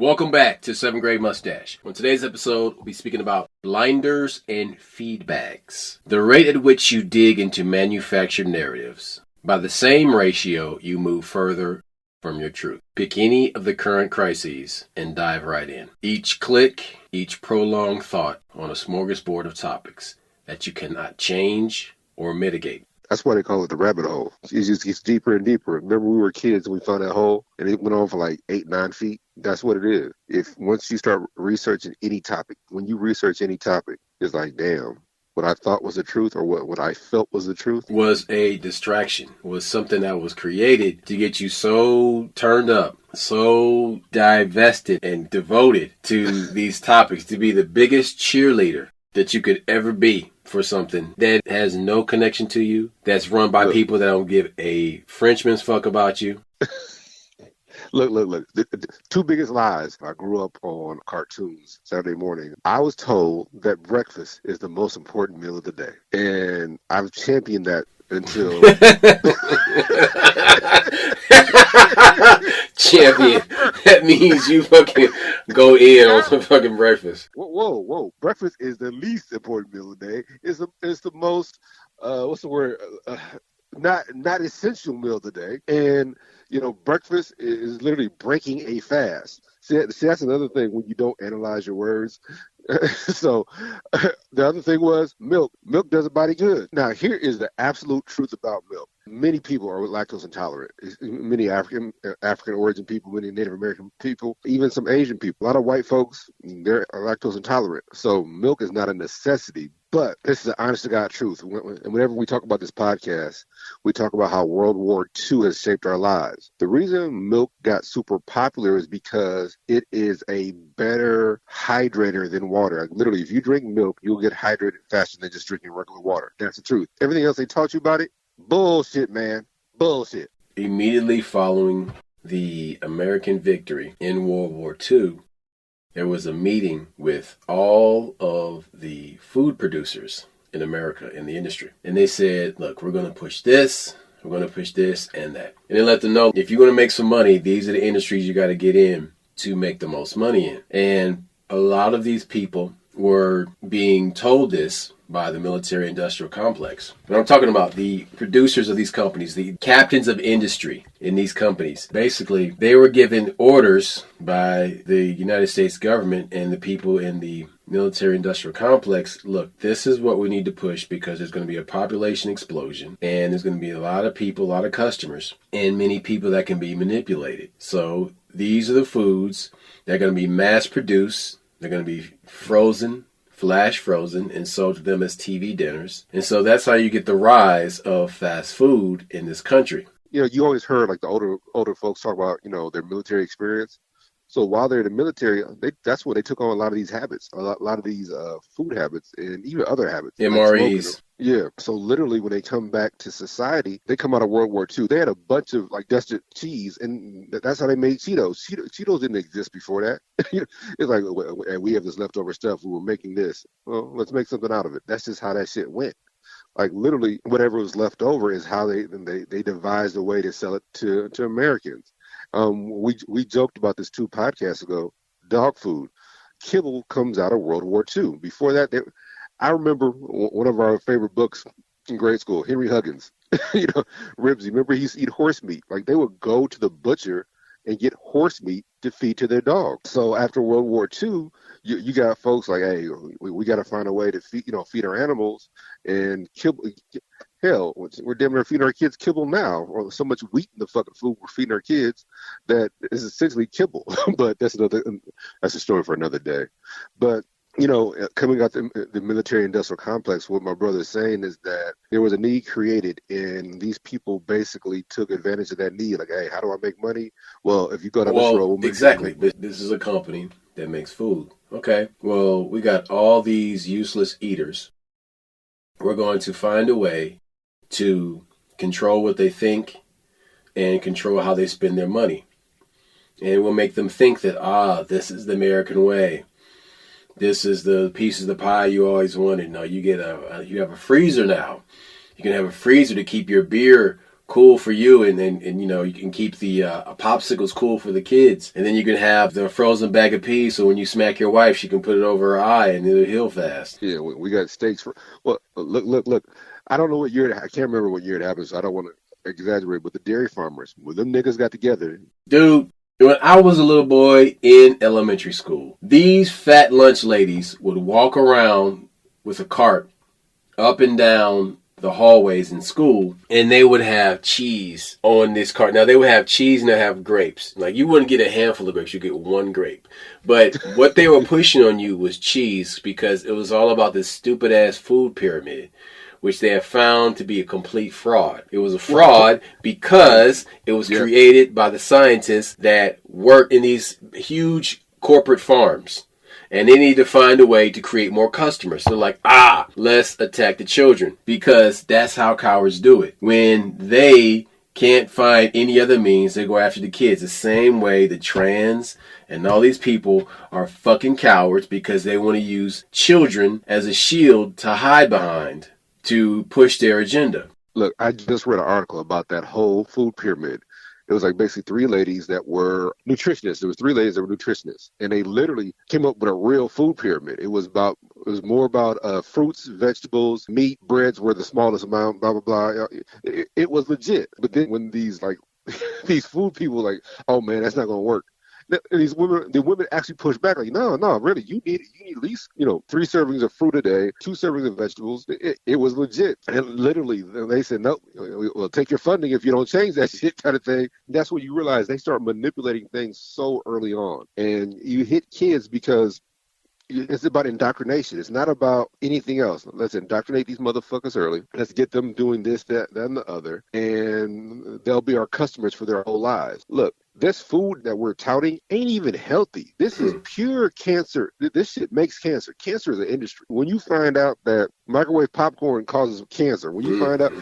Welcome back to 7th Grade Mustache. On today's episode, we'll be speaking about blinders and FEEDBAGS. The rate at which you dig into manufactured narratives. By the same ratio, you move further from your truth. Pick any of the current crises and dive right in. Each click, each prolonged thought on a smorgasbord of topics that you cannot change or mitigate. That's why they call it the rabbit hole. It just gets deeper and deeper. Remember we were kids and we found that hole and it went on for like 8-9 feet? That's what it is. If once you start researching any topic, when you research any topic, it's like, damn, what I thought was the truth or what I felt was the truth was a distraction, was something that was created to get you so turned up, so divested and devoted to these topics, to be the biggest cheerleader that you could ever be for something that has no connection to you, that's run by people that don't give a Frenchman's fuck about you. Look. The two biggest lies. I grew up on cartoons Saturday morning. I was told that breakfast is the most important meal of the day. And I've championed that until... Champion. That means you fucking go in on some fucking breakfast. Whoa. Breakfast is the least important meal of the day. It's the most, what's the word? Not essential meal of the day. And, breakfast is literally breaking a fast. See, that's another thing when you don't analyze your words. So the other thing was milk. Milk does a body good. Now, here is the absolute truth about milk. Many people are lactose intolerant. Many African origin people, many Native American people, even some Asian people. A lot of white folks, they're lactose intolerant. So milk is not a necessity. But this is the honest to God truth. And whenever we talk about this podcast, we talk about how World War II has shaped our lives. The reason milk got super popular is because it is a better hydrator than water. Like literally, if you drink milk, you'll get hydrated faster than just drinking regular water. That's the truth. Everything else they taught you about it, bullshit, man. Bullshit. Immediately following the American victory in World War II, there was a meeting with all of the food producers in America in the industry. And they said, look, we're going to push this, and that. And they let them know, if you're going to make some money, these are the industries you got to get in to make the most money in. And a lot of these people were being told this by the military industrial complex. And I'm talking about the producers of these companies, the captains of industry in these companies. Basically, they were given orders by the United States government and the people in the military industrial complex. Look, this is what we need to push because there's going to be a population explosion and there's going to be a lot of people, a lot of customers, and many people that can be manipulated. So these are the foods that are going to be mass produced. They're going to be frozen, flash frozen, and sold to them as TV dinners. And so that's how you get the rise of fast food in this country. You always heard like the older folks talk about, their military experience. So while they're in the military, that's where they took on a lot of these habits, a lot of these food habits and even other habits. MREs. Like yeah. So literally when they come back to society, they come out of World War II. They had a bunch of like dusted cheese, and that's how they made Cheetos. Cheetos didn't exist before that. It's like, and we have this leftover stuff. We were making this. Well, let's make something out of it. That's just how that shit went. Like literally whatever was left over is how they devised a way to sell it to Americans. We joked about this 2 podcasts ago. Dog food, kibble comes out of World War II. Before that, I remember one of our favorite books in grade school, Henry Huggins. Ribsy. Remember, he used to eat horse meat. Like they would go to the butcher and get horse meat to feed to their dogs. So after World War II, you got folks like, hey, we got to find a way to feed our animals and kibble. Hell, we're damn near feeding our kids kibble now, or so much wheat in the fucking food we're feeding our kids that is essentially kibble. But that's a story for another day. But coming out the military industrial complex, what my brother is saying is that there was a need created, and these people basically took advantage of that need. Like, hey, how do I make money? Well, if you go down this road, we'll make exactly. This is a company that makes food. Okay. Well, we got all these useless eaters. We're going to find a way to control what they think and control how they spend their money. And we'll make them think that, this is the American way. This is the piece of the pie you always wanted. No, you have a freezer now. You can have a freezer to keep your beer cool for you, and you know, you can keep the popsicles cool for the kids, and then you can have the frozen bag of peas, so when you smack your wife, she can put it over her eye and it'll heal fast. Yeah, we got steaks for. Well, look. I don't know what year. I can't remember what year it happened, so I don't want to exaggerate. But the dairy farmers, when them niggas got together, Dude, when I was a little boy in elementary school, these fat lunch ladies would walk around with a cart up and down the hallways in school, and they would have cheese on this cart. Now, they would have cheese and they have grapes. Like, you wouldn't get a handful of grapes, you get one grape. But what they were pushing on you was cheese, because it was all about this stupid ass food pyramid, which they have found to be a complete fraud. It was a fraud because it was created by the scientists that work in these huge corporate farms. And they need to find a way to create more customers. So they're like, let's attack the children. Because that's how cowards do it. When they can't find any other means, they go after the kids. The same way the trans and all these people are fucking cowards, because they want to use children as a shield to hide behind, to push their agenda. Look, I just read an article about that whole food pyramid. It was like basically three ladies that were nutritionists. There was three ladies that were nutritionists, and they literally came up with a real food pyramid. It was more about fruits, vegetables, meat, breads were the smallest amount, blah blah blah. It was legit. But then when these like these food people like, oh man, that's not gonna work. The women actually pushed back, like, no, really, you need at least 3 servings of fruit a day, 2 servings of vegetables. It was legit, and literally they said, no, we'll take your funding if you don't change that shit, kind of thing. That's when you realize they start manipulating things so early on, and you hit kids because it's about indoctrination. It's not about anything else. Let's indoctrinate these motherfuckers early. Let's get them doing this, that, and the other, and they'll be our customers for their whole lives. Look, this food that we're touting ain't even healthy. This is pure cancer. This shit makes cancer. Cancer is an industry. When you find out that microwave popcorn causes cancer, when you find out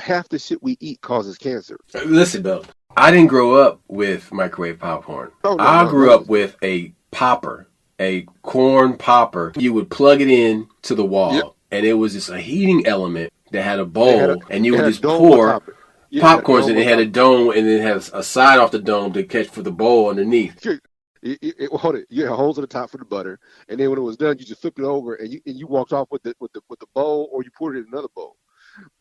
half the shit we eat causes cancer. Listen, Bill, I didn't grow up with microwave popcorn. I grew up with a popper. A corn popper. You would plug it in to the wall, and it was just a heating element that had a bowl, and you would just pour popcorns, and it had a dome, and it has a side off the dome to catch for the bowl underneath. Hold it. You had holes at the top for the butter, and then when it was done, you just flipped it over, and you walked off with the bowl, or you poured it in another bowl.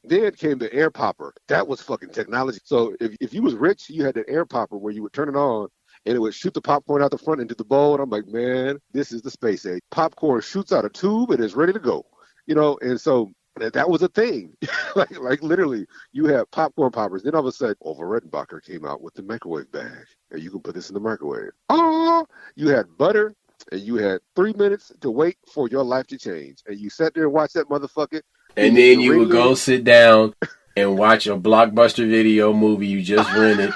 Then came the air popper. That was fucking technology. So if you was rich, you had the air popper where you would turn it on, and it would shoot the popcorn out the front into the bowl. And I'm like, man, this is the space age. Popcorn shoots out a tube and is ready to go. And so that was a thing. like literally, you have popcorn poppers. Then all of a sudden, Orville Redenbacher came out with the microwave bag. And you can put this in the microwave. Oh, you had butter, and you had 3 minutes to wait for your life to change. And you sat there and watched that motherfucker. And then you would go sit down and watch a Blockbuster Video movie you just rented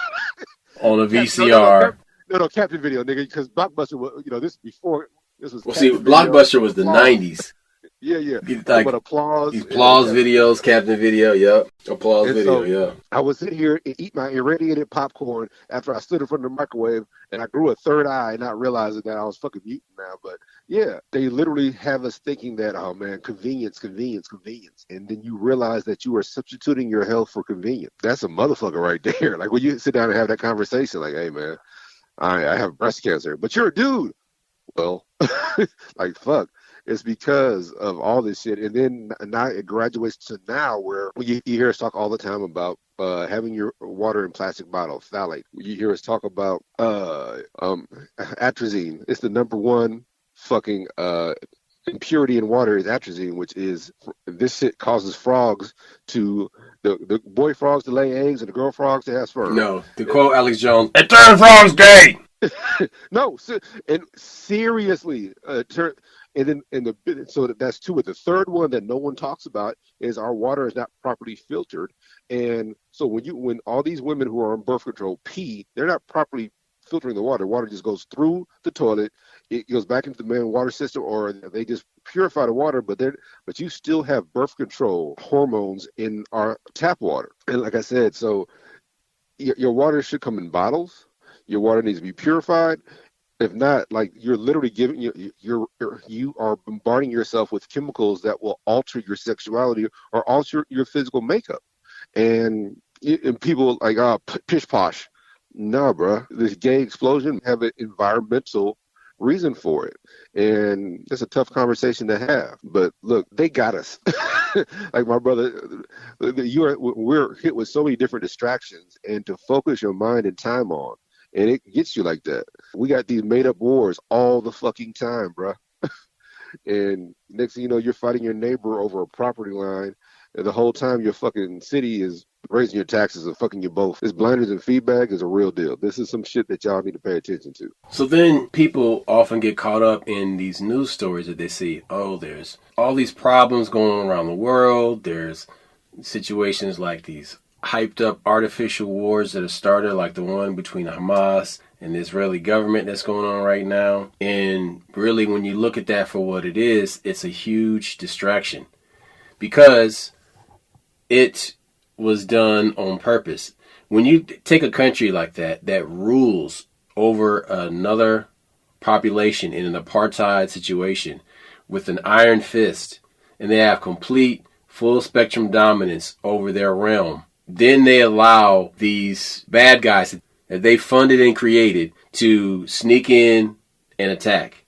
on a VCR. No, Captain Video, nigga, because Blockbuster was, this before, this was. Well, see, Blockbuster was the 90s. Yeah. Like, but applause. These applause videos, Captain Video, yep. Applause and video, yeah. I would sit here and eat my irradiated popcorn after I stood in front of the microwave, and I grew a third eye, not realizing that I was fucking mutant now. But yeah, they literally have us thinking that, oh man, convenience. And then you realize that you are substituting your health for convenience. That's a motherfucker right there. Like when you sit down and have that conversation, like, hey man, I have breast cancer, but you're a dude. Well, like, fuck. It's because of all this shit. And then now it graduates to now where you hear us talk all the time about having your water in plastic bottles, phthalate. You hear us talk about atrazine. It's the number one fucking impurity in water is atrazine, which is, this shit causes frogs to, the boy frogs to lay eggs and the girl frogs to have sperm. No, to quote Alex Jones, it turns frogs gay. No, and seriously, so that's two. The third one that no one talks about is our water is not properly filtered, and so when all these women who are on birth control pee, they're not properly filtering the water. Water just goes through the toilet, it goes back into the main water system, or they just purify the water, but you still have birth control hormones in our tap water. And like I said, so your water should come in bottles. Your water needs to be purified. If not, like, you're literally giving you are bombarding yourself with chemicals that will alter your sexuality or alter your physical makeup. And people like, pish posh. Nah, bro. This gay explosion have an environmental reason for it. And it's a tough conversation to have. But look, they got us. Like my brother, we're hit with so many different distractions and to focus your mind and time on. And it gets you like that. We got these made up wars all the fucking time, bro. And next thing you know, you're fighting your neighbor over a property line. And the whole time your fucking city is raising your taxes and fucking you both. This blinders and feedback is a real deal. This is some shit that y'all need to pay attention to. So then people often get caught up in these news stories that they see. Oh, there's all these problems going on around the world. There's situations like these hyped up artificial wars that have started, like the one between Hamas and the Israeli government that's going on right now. And really, when you look at that for what it is, it's a huge distraction because it was done on purpose. When you take a country like that, that rules over another population in an apartheid situation with an iron fist, and they have complete full spectrum dominance over their realm, then they allow these bad guys that they funded and created to sneak in and attack.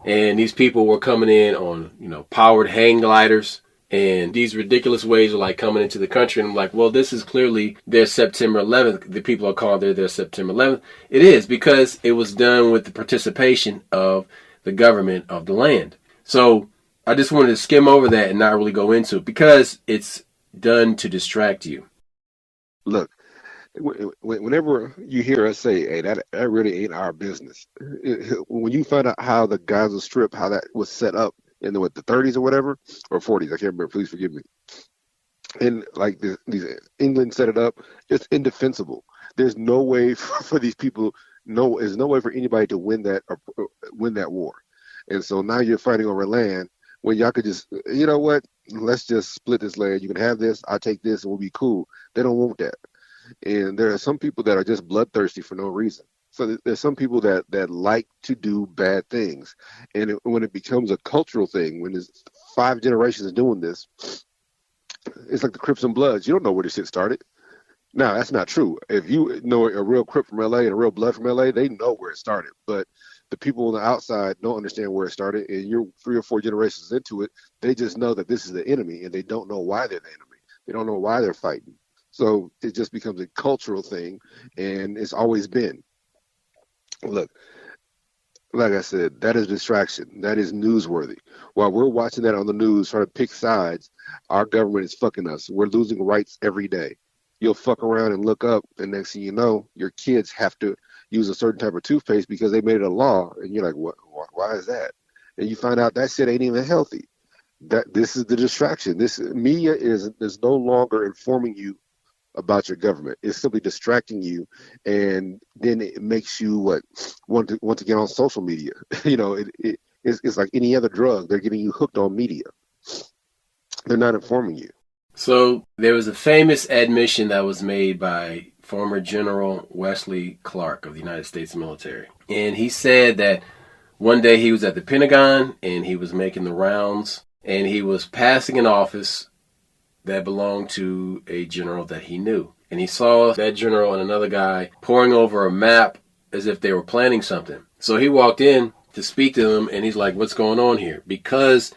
And these people were coming in on, powered hang gliders. And these ridiculous ways of like coming into the country. And I'm like, well, this is clearly their September 11th. The people are calling their September 11th. It is because it was done with the participation of the government of the land. So I just wanted to skim over that and not really go into it because it's done to distract you. Look, whenever you hear us say, hey, that really ain't our business. When you find out how the Gaza Strip, how that was set up, in the 30s or whatever, or 40s, I can't remember, please forgive me. And like these England set it up, it's indefensible. There's no way for these people, there's no way for anybody to win that war. And so now you're fighting over land when y'all could just, you know what, let's just split this land. You can have this, I'll take this, and we'll be cool. They don't want that. And there are some people that are just bloodthirsty for no reason. So there's some people that like to do bad things. And when it becomes a cultural thing, when there's 5 generations doing this, it's like the Crips and Bloods. You don't know where this shit started. Now, that's not true. If you know a real Crip from LA and a real Blood from LA, they know where it started. But the people on the outside don't understand where it started. And you're 3 or 4 generations into it, they just know that this is the enemy, and they don't know why they're the enemy. They don't know why they're fighting. So it just becomes a cultural thing, and it's always been. Look, like I said, that is distraction. That is newsworthy. While we're watching that on the news, trying to pick sides, our government is fucking us. We're losing rights every day. You'll fuck around and look up, and next thing you know, your kids have to use a certain type of toothpaste because they made it a law. And you're like, what? Why is that? And you find out that shit ain't even healthy. This is the distraction. This media is no longer informing you about your government. It's simply distracting you, and then it makes you want to get on social media. It's like any other drug. They're getting you hooked on media. They're not informing you. So there was a famous admission that was made by former General Wesley Clark of the United States military. And he said that one day he was at the Pentagon and he was making the rounds and he was passing an office that belonged to a general that he knew. And he saw that general and another guy poring over a map as if they were planning something. So he walked in to speak to them, and he's like, what's going on here? Because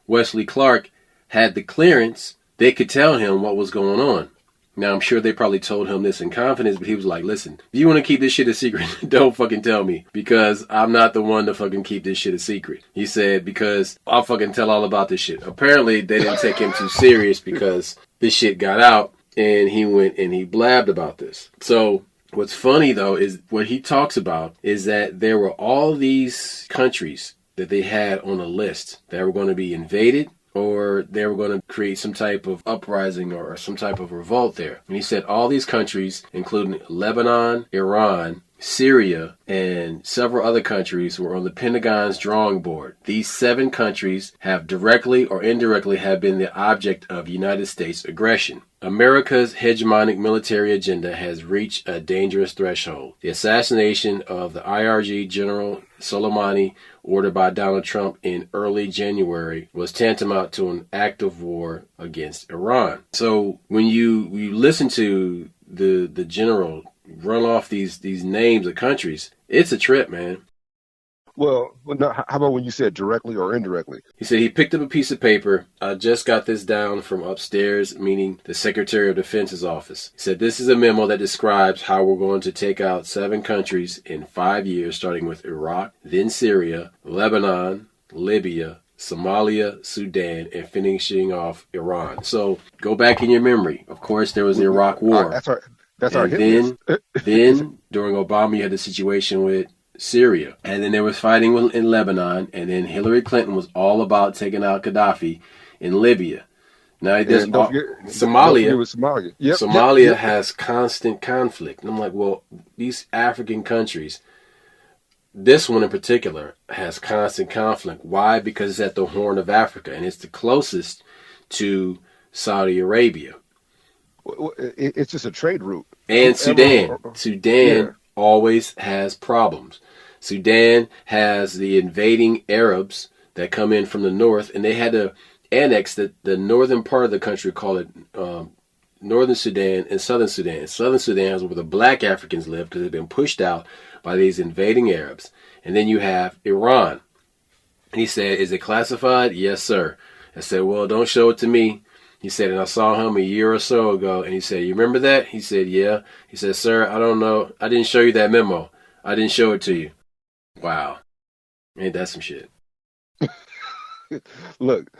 Wesley Clark had the clearance, they could tell him what was going on. Now, I'm sure they probably told him this in confidence, but he was like, listen, if you want to keep this shit a secret, don't fucking tell me, because I'm not the one to fucking keep this shit a secret. He said, because I'll fucking tell all about this shit. Apparently, they didn't take him too serious because this shit got out, and he went and he blabbed about this. So what's funny, though, is what he talks about is that there were all these countries that they had on a list that were going to be invaded, or they were going to create some type of uprising or some type of revolt there. And he said all these countries, including Lebanon, Iran, Syria, and several other countries, were on the Pentagon's drawing board. These 7 countries have directly or indirectly have been the object of United States aggression America's hegemonic military agenda has reached a dangerous threshold. The assassination of the IRG General Soleimani, ordered by Donald Trump in early January, was tantamount to an act of war against Iran. So when you listen to the general run off these names of countries, it's a trip, man. Well, no, how about when you said directly or indirectly? He said he picked up a piece of paper. I just got this down from upstairs, meaning the Secretary of Defense's office. He said this is a memo that describes how we're going to take out 7 countries in 5 years, starting with Iraq, then Syria, Lebanon, Libya, Somalia, Sudan, and finishing off Iran. So go back in your memory. Of course, there was the Iraq War. That's our hit list. Then during Obama, you had the situation with Syria, and then there was fighting in Lebanon, and then Hillary Clinton was all about taking out Gaddafi in Libya. Now there's Somalia. Somalia has constant conflict, and I'm like, well, these African countries, this one in particular, has constant conflict. Why? Because it's at the Horn of Africa, and it's the closest to Saudi Arabia. It's just a trade route. And Sudan always has problems. Sudan has the invading Arabs that come in from the north, and they had to annex the northern part of the country, call it Northern Sudan and Southern Sudan. Southern Sudan is where the black Africans live because they've been pushed out by these invading Arabs. And then you have Iran. And he said, is it classified? Yes, sir. I said, well, don't show it to me. He said, and I saw him a year or so ago, and he said, you remember that? He said, yeah. He said, sir, I don't know. I didn't show you that memo. I didn't show it to you. Wow. Ain't that some shit? Look,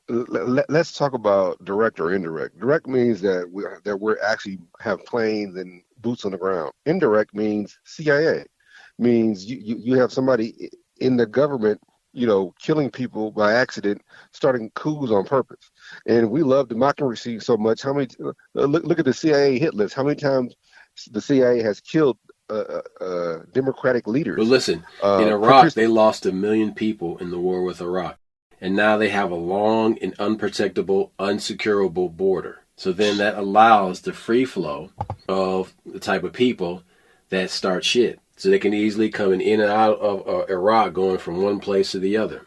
let's talk about direct or indirect. Direct means that we're actually have planes and boots on the ground. Indirect means CIA. Means you have somebody in the government, killing people by accident, starting coups on purpose. And we love democracy so much. How many? Look at the CIA hit list. How many times the CIA has killed democratic leaders? But listen, in Iraq, they lost 1 million people in the war with Iraq. And now they have a long and unprotectable, unsecurable border. So then that allows the free flow of the type of people that start shit. So they can easily come in and out of Iraq, going from one place to the other.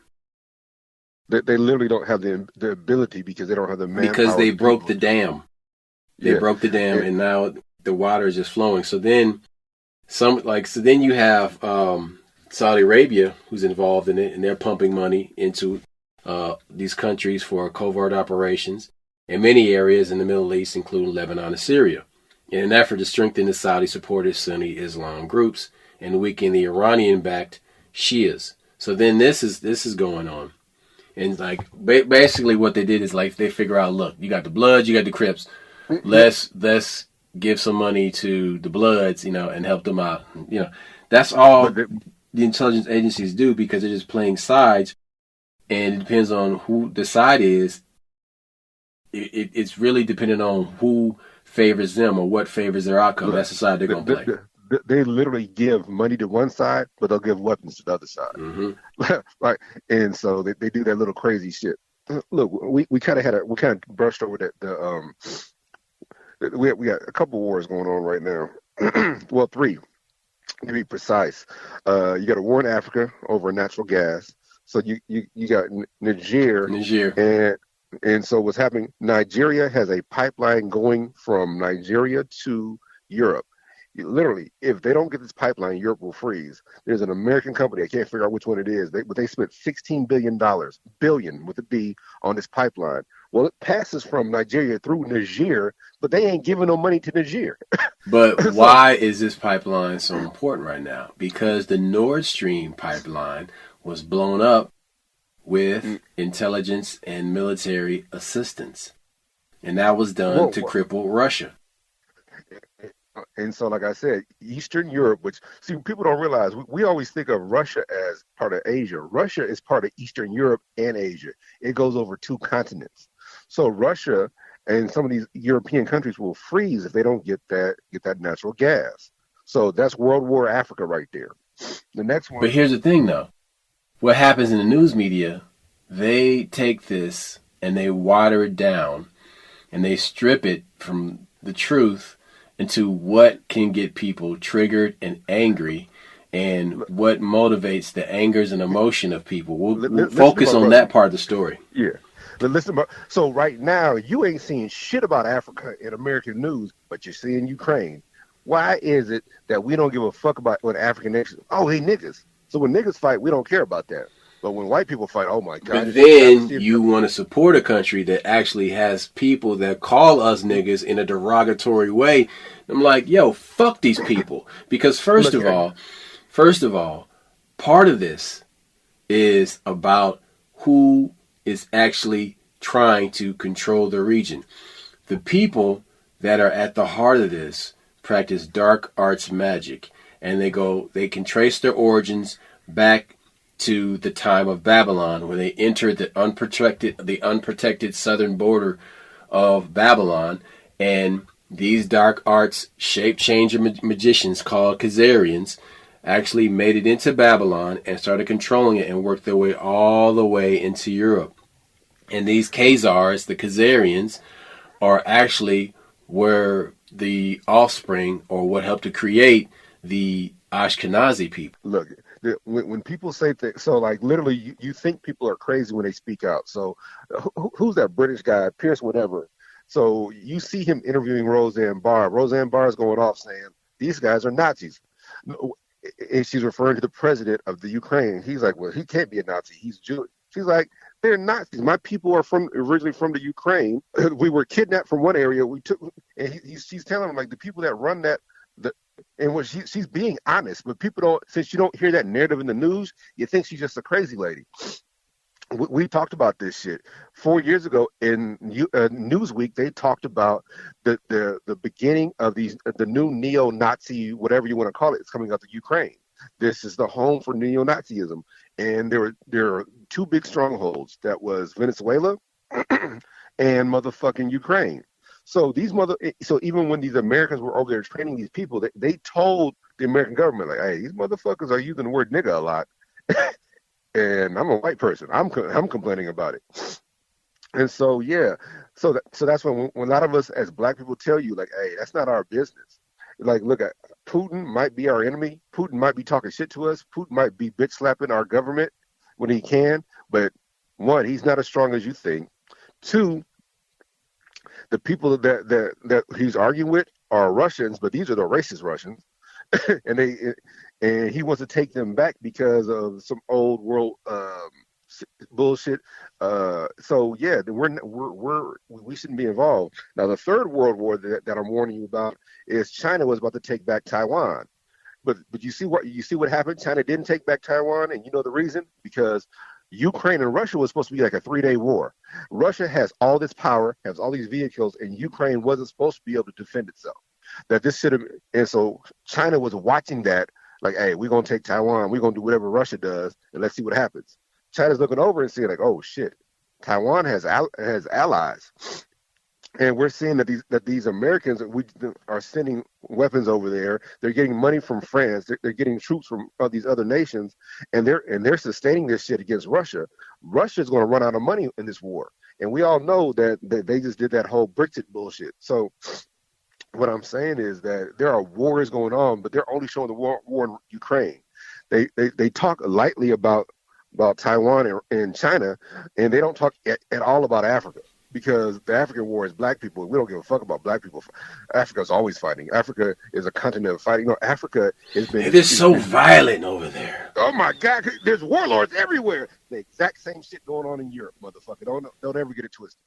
They literally don't have the ability because they don't have the manpower. Because they broke the dam. They broke the dam, and now the water is just flowing. So then then you have Saudi Arabia, who's involved in it, and they're pumping money into these countries for covert operations in many areas in the Middle East, including Lebanon and Syria, in an effort to strengthen the Saudi-supported Sunni Islam groups and weaken the Iranian-backed Shias. So then this is going on. And basically what they did is they figure out, look, you got the Bloods, you got the Crips. Let's give some money to the Bloods, and help them out. That's all the intelligence agencies do, because they're just playing sides, and it depends on who the side is. It's really dependent on who favors them or what favors their outcome. That's the side they're going to play. They literally give money to one side, but they'll give weapons to the other side. Mm-hmm. Right. And so they do that little crazy shit. Look, we kind of brushed over that. We got a couple wars going on right now. Well, 3 to be precise. You got a war in Africa over natural gas. So you got Niger. And so what's happening? Nigeria has a pipeline going from Nigeria to Europe. Literally, if they don't get this pipeline, Europe will freeze. There's an American company, I can't figure out which one it is, but they spent $16 billion with a B, on this pipeline. Well, it passes from Nigeria through Niger, but they ain't giving no money to Niger. But why is this pipeline so important right now? Because the Nord Stream pipeline was blown up with intelligence and military assistance. And that was done to cripple Russia. And so, like I said, Eastern Europe, which, see, people don't realize, we always think of Russia as part of Asia. Russia is part of Eastern Europe and Asia. It goes over 2 continents. So Russia and some of these European countries will freeze if they don't get that natural gas. So that's World War Africa right there. The next one. But here's the thing, though. What happens in the news media, they take this and they water it down and they strip it from the truth into what can get people triggered and angry and what motivates the angers and emotion of people. We'll focus on that part of the story. Yeah. Listen, so right now, you ain't seeing shit about Africa in American news, but you're seeing Ukraine. Why is it that we don't give a fuck about what African nations? Oh, hey, niggas. So when niggas fight, we don't care about that. But when white people fight, oh my God. But then you want to support a country that actually has people that call us niggas in a derogatory way. I'm like, yo, fuck these people. Because first of all, part of this is about who is actually trying to control the region. The people that are at the heart of this practice dark arts magic, and they can trace their origins back to the time of Babylon, where they entered the unprotected southern border of Babylon, and these dark arts shape changer magicians called Khazarians actually made it into Babylon and started controlling it and worked their way all the way into Europe. And these Khazars, the Khazarians, are actually were the offspring or what helped to create the Ashkenazi people. Look, when people say things, so like literally you think people are crazy when they speak out. So who's that British guy, Pierce whatever? So you see him interviewing Roseanne Barr. Roseanne Barr is going off saying, these guys are Nazis. And she's referring to the president of the Ukraine. He's like, well, he can't be a Nazi. He's Jewish. She's like, they're Nazis. My people are originally from the Ukraine. We were kidnapped from one area. We took, and she's telling him like the people that run that, and what she's being honest, but people don't. Since you don't hear that narrative in the news, you think she's just a crazy lady. We talked about this shit 4 years ago in Newsweek. They talked about the beginning of the new neo-Nazi, whatever you want to call it. It's coming out of Ukraine. This is the home for neo-Nazism, and there are two big strongholds. That was Venezuela and motherfucking Ukraine. So so even when these Americans were over there training these people, they told the American government like, "Hey, these motherfuckers are using the word nigga a lot." And I'm a white person. I'm complaining about it. And so, yeah. So that's when a lot of us as black people tell you, like, hey, that's not our business. Like, look, Putin might be our enemy. Putin might be talking shit to us. Putin might be bitch slapping our government when he can. But one, he's not as strong as you think. Two, the people that he's arguing with are Russians, but these are the racist Russians. and he wants to take them back because of some old world bullshit. So yeah, we shouldn't be involved. Now the third world war that I'm warning you about is China was about to take back Taiwan, but you see what happened. China didn't take back Taiwan, and you know the reason? Because Ukraine and Russia was supposed to be like a 3-day war. Russia has all this power, has all these vehicles, and Ukraine wasn't supposed to be able to defend itself. That this should have, and so China was watching that, like, hey, we're gonna take Taiwan, we're gonna do whatever Russia does, and let's see what happens. China's looking over and seeing like, oh shit, Taiwan has allies, and we're seeing that these Americans are sending weapons over there. They're getting money from France. They're getting troops from these other nations, and they're sustaining this shit against Russia. Russia's gonna run out of money in this war, and we all know that they just did that whole Brexit bullshit. So what I'm saying is that there are wars going on, but they're only showing the war in Ukraine. They talk lightly about Taiwan and China, and they don't talk at all about Africa, because the African war is black people. We don't give a fuck about black people. Africa's always fighting. Africa is a continent of fighting. You know, Africa has been... It is so violent over there. Oh my God, there's warlords everywhere. The exact same shit going on in Europe, motherfucker. Don't ever get it twisted.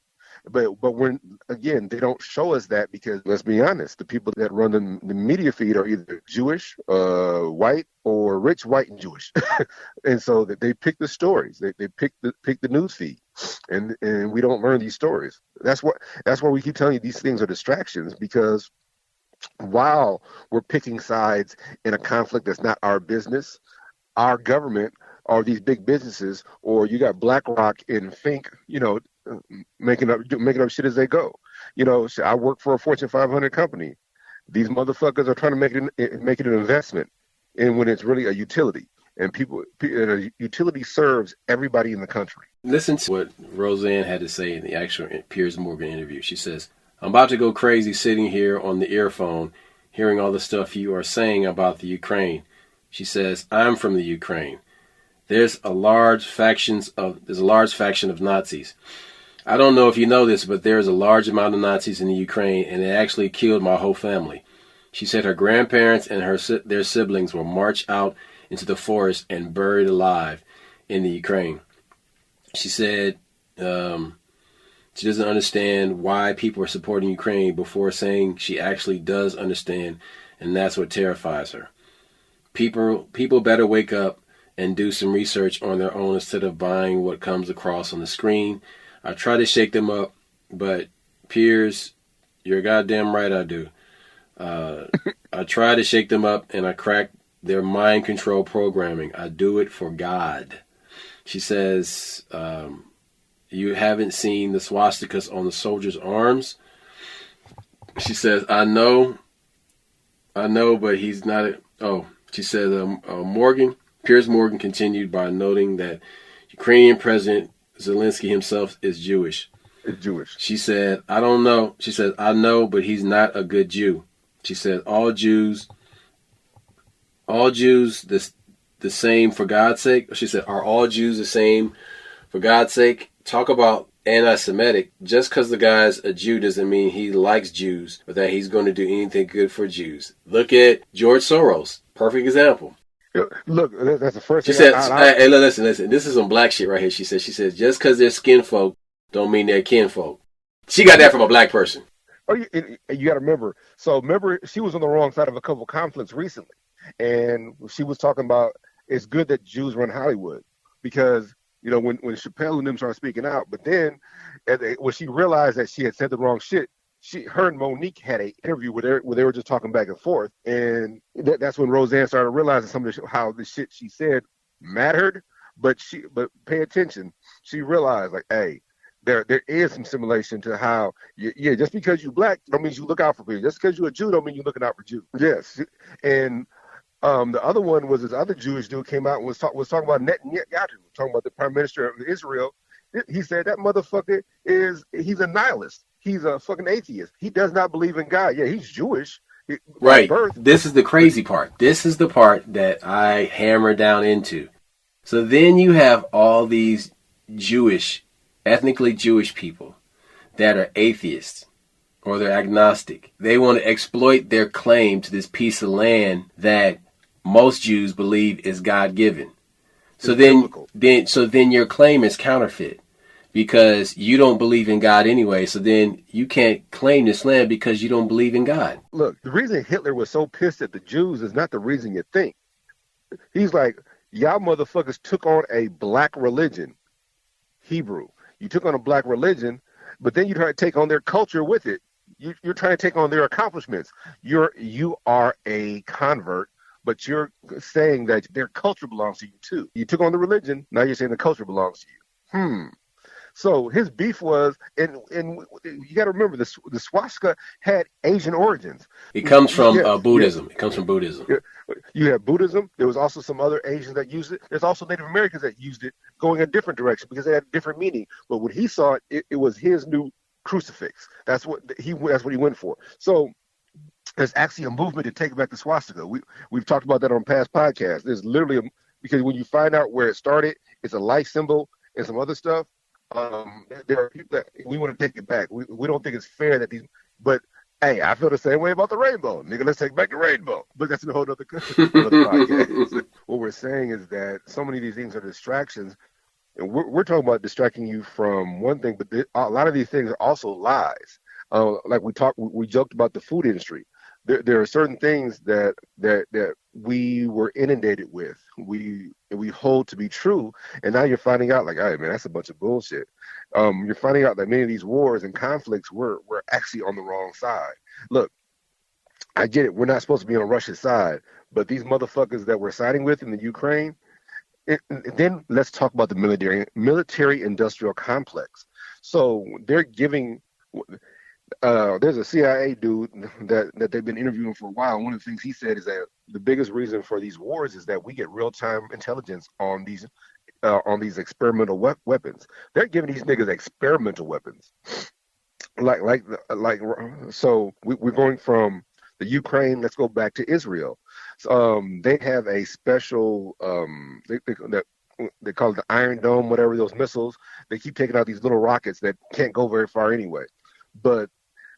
But when, again, they don't show us that because, let's be honest, the people that run the media feed are either Jewish, white, or rich, white, and Jewish. And so that they pick the stories. They pick the news feed. And we don't learn these stories. That's why we keep telling you these things are distractions, because while we're picking sides in a conflict that's not our business, our government or these big businesses, or you got BlackRock and Fink, making up shit as they go. I work for a Fortune 500 company. These motherfuckers are trying to make it an investment, and when it's really a utility. and utility serves everybody in the country. Listen to what Roseanne had to say in the actual Piers Morgan interview. She says, "I'm about to go crazy sitting here on the earphone, hearing all the stuff you are saying about the Ukraine." She says, "I'm from the Ukraine. There's a large faction of Nazis. I don't know if you know this, but there's a large amount of Nazis in the Ukraine, and it actually killed my whole family." She said her grandparents and their siblings were marched out into the forest and buried alive in the Ukraine. She said she doesn't understand why people are supporting Ukraine before saying she actually does understand, and that's what terrifies her. People better wake up and do some research on their own instead of buying what comes across on the screen. I try to shake them up, but Piers, you're goddamn right I do. I try to shake them up and I crack their mind control programming. I do it for God. She says, you haven't seen the swastikas on the soldiers' arms? She says, I know, but he's not. She said, Piers Morgan continued by noting that Ukrainian President Zelensky himself is Jewish. It's Jewish. She said, I don't know. She said, I know, but he's not a good Jew. She said, all Jews the same for God's sake? She said, are all Jews the same for God's sake? Talk about anti-Semitic. Just because the guy's a Jew doesn't mean he likes Jews or that he's going to do anything good for Jews. Look at George Soros. Perfect example. Look, that's the first she thing. She said, hey, listen. This is some black shit right here. She says, just because they're skin folk don't mean they're kinfolk. She got that from a black person. Oh, you got to remember. So remember, she was on the wrong side of a couple of conflicts recently. And she was talking about it's good that Jews run Hollywood because, you know, when Chappelle and them started speaking out, but then when she realized that she had said the wrong shit, her and Monique had an interview where they were just talking back and forth. And that's when Roseanne started realizing some of how the shit she said mattered. But pay attention. She realized, like, hey, there is some simulation to how, just because you black don't mean you look out for people. Just because you're a Jew don't mean you're looking out for Jews. Yes. And the other one was this other Jewish dude came out and was talking about Netanyahu, talking about the prime minister of Israel. He said that motherfucker he's a nihilist. He's a fucking atheist. He does not believe in God. Yeah, he's Jewish. Right. This is the crazy part. This is the part that I hammer down into. So then you have all these ethnically Jewish people that are atheists or they're agnostic. They want to exploit their claim to this piece of land that most Jews believe is God-given. So then your claim is counterfeit because you don't believe in God anyway. So then you can't claim this land because you don't believe in God. Look, the reason Hitler was so pissed at the Jews is not the reason you think. He's like, y'all motherfuckers took on a black religion, Hebrew. You took on a black religion, but then you try to take on their culture with it. You're trying to take on their accomplishments. You are a convert, but you're saying that their culture belongs to you too. You took on the religion, now you're saying the culture belongs to you. So his beef was, and you got to remember, the swastika had Asian origins. It comes from Buddhism. Yeah. It comes from Buddhism. Yeah. You have Buddhism. There was also some other Asians that used it. There's also Native Americans that used it going a different direction because they had a different meaning. But when he saw it, it was his new crucifix. That's what he went for. So there's actually a movement to take back the swastika. We've talked about that on past podcasts. There's literally because when you find out where it started, it's a life symbol and some other stuff. There are people that we want to take it back. We don't think it's fair that but hey, I feel the same way about the rainbow. Nigga, let's take back the rainbow. But that's a whole other podcast. What we're saying is that so many of these things are distractions. And we're talking about distracting you from one thing, but a lot of these things are also lies. Like we joked about the food industry. There are certain things that we were inundated with. We hold to be true, and now you're finding out like, hey man, that's a bunch of bullshit. You're finding out that many of these wars and conflicts were actually on the wrong side. Look, I get it. We're not supposed to be on Russia's side, but these motherfuckers that we're siding with in the Ukraine. Then let's talk about the military industrial complex. So they're giving. There's a CIA dude that they've been interviewing for a while. One of the things he said is that the biggest reason for these wars is that we get real-time intelligence on these experimental weapons. They're giving these niggas experimental weapons. So we're going from the Ukraine. Let's go back to Israel. They have a special they call it the Iron Dome, whatever, those missiles. They keep taking out these little rockets that can't go very far anyway. But